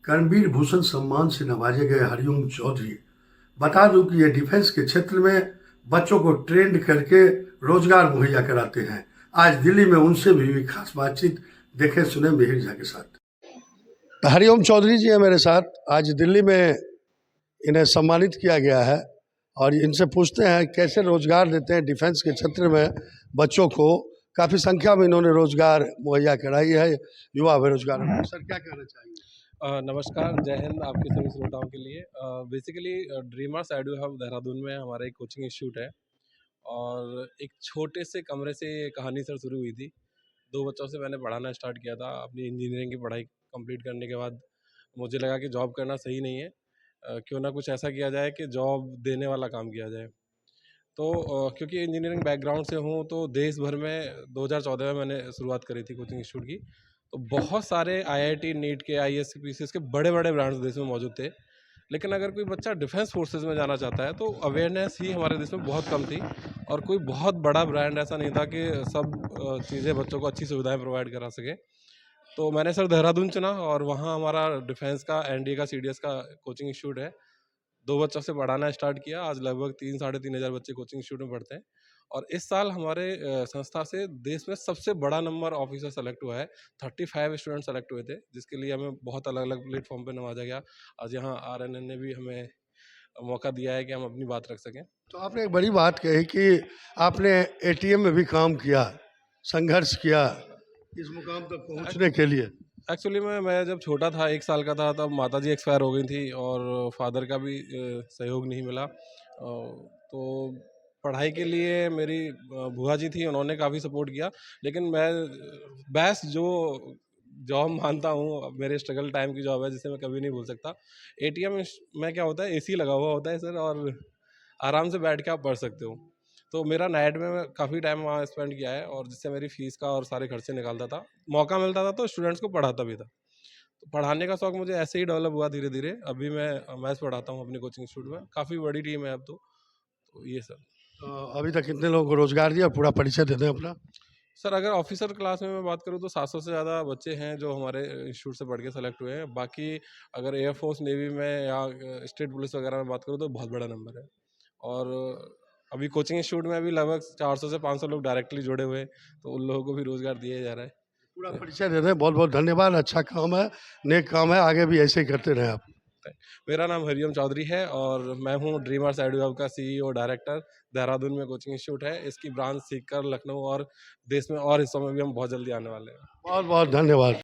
कर्मवीर भूषण सम्मान से नवाजे गए हरिओम चौधरी। बता दूं कि ये डिफेंस के क्षेत्र में बच्चों को ट्रेंड करके रोजगार मुहैया कराते हैं। आज दिल्ली में उनसे भी खास बातचीत देखे सुने मिहिर झा के साथ। हरिओम चौधरी जी हैं मेरे साथ। आज दिल्ली में इन्हें सम्मानित किया गया है और इनसे पूछते हैं कैसे रोजगार देते हैं डिफेंस के क्षेत्र में बच्चों को। काफ़ी संख्या में इन्होंने रोजगार मुहैया कराई है युवा बेरोजगारों को। सर क्या कहना चाहिए? नमस्कार, जय हिंद आपके सभी श्रोताओं के लिए। Basically dreamers audio hub Dehradun में हमारा एक कोचिंग इंस्टीट्यूट है और एक छोटे से कमरे से ये कहानी सर शुरू हुई थी। 2 बच्चों से मैंने पढ़ाना स्टार्ट किया था। अपनी इंजीनियरिंग की पढ़ाई कंप्लीट करने के बाद मुझे लगा कि जॉब करना सही नहीं है। क्यों ना कुछ ऐसा किया जाए कि जॉब देने वाला काम किया जाए। तो क्योंकि इंजीनियरिंग बैकग्राउंड से हूँ तो देश भर में 2014 में मैंने शुरुआत करी थी कोचिंग इंस्टीट्यूट की। तो बहुत सारे आईआईटी, नीट के, आईएएस, पीसीएस के बड़े-बड़े ब्रांड्स देश में मौजूद थे। लेकिन अगर कोई बच्चा डिफेंस फोर्सेस में जाना चाहता है तो अवेयरनेस ही हमारे देश में बहुत कम थी और कोई बहुत बड़ा ब्रांड ऐसा नहीं था कि सब चीज़ें बच्चों को अच्छी सुविधाएं प्रोवाइड करा सके। तो मैंने सर देहरादून चुना और वहाँ हमारा डिफेंस का, एनडीए का, सीडीएस का कोचिंग इंस्टीट्यूट है। 2 बच्चों से पढ़ाना स्टार्ट किया। आज लगभग 3 साढ़े 3 हज़ार बच्चे कोचिंग इंस्टीट्यूट में पढ़ते हैं और इस साल हमारे संस्था से देश में सबसे बड़ा नंबर ऑफिसर सेलेक्ट हुआ है। 35 स्टूडेंट सेलेक्ट हुए थे, जिसके लिए हमें बहुत अलग-अलग प्लेटफ़ॉर्म पे नवाजा गया। आज यहाँ आरएनएन ने भी हमें मौका दिया है कि हम अपनी बात रख सकें। तो आपने एक बड़ी बात कही कि आपने एटीएम में भी काम किया, संघर्ष किया इस मुकाम तक पहुंचने के लिए। एक्चुअली मैं जब छोटा था, 1 साल का था, तब माताजी एक्सपायर हो गई थी और फादर का भी सहयोग नहीं मिला। तो पढ़ाई के लिए मेरी बुआ जी थी, उन्होंने काफ़ी सपोर्ट किया। लेकिन मैं बेस्ट जो जॉब मानता हूँ, मेरे स्ट्रगल टाइम की जॉब है जिसे मैं कभी नहीं भूल सकता। एटीएम में क्या होता है, एसी लगा हुआ होता है सर और आराम से बैठ के आप पढ़ सकते हो। तो मेरा नाइट में मैं काफ़ी टाइम वहाँ स्पेंड किया है और जिससे मेरी फ़ीस का और सारे खर्चे निकालता था। मौका मिलता था तो स्टूडेंट्स को पढ़ाता भी था। तो पढ़ाने का शौक मुझे ऐसे ही डेवलप हुआ धीरे-धीरे। अभी मैं मैथ्स पढ़ाता हूँ अपने कोचिंग इंस्टीट्यूट में। काफ़ी बड़ी टीम है अब तो। तो ये सर। अभी तक कितने लोगों को रोजगार दिया? पूरा परिचय दे दें अपना। सर अगर ऑफिसर क्लास में मैं बात करूँ तो 700 से ज़्यादा बच्चे हैं जो हमारे इंस्टीट्यूट से पढ़ के सेलेक्ट हुए हैं। बाकी अगर एयरफोर्स, नेवी में या स्टेट पुलिस वगैरह में बात करूँ तो बहुत बड़ा नंबर है। और अभी कोचिंग इंस्टीट्यूट में अभी लगभग 400 से 500 लोग डायरेक्टली जुड़े हुए हैं, तो उन लोगों को भी रोज़गार दिया जा रहा है। पूरा परिचय दे दें। बहुत बहुत धन्यवाद। अच्छा काम है, नेक काम है, आगे भी ऐसे ही करते रहें आप। मेरा नाम हरिओम चौधरी है और मैं हूँ ड्रीमर्स आइडियो हब का सीईओ डायरेक्टर। देहरादून में कोचिंग इंस्टीट्यूट है। इसकी ब्रांच सीकर, लखनऊ और देश में और हिस्सों में भी हम बहुत जल्दी आने वाले हैं। बहुत बहुत धन्यवाद।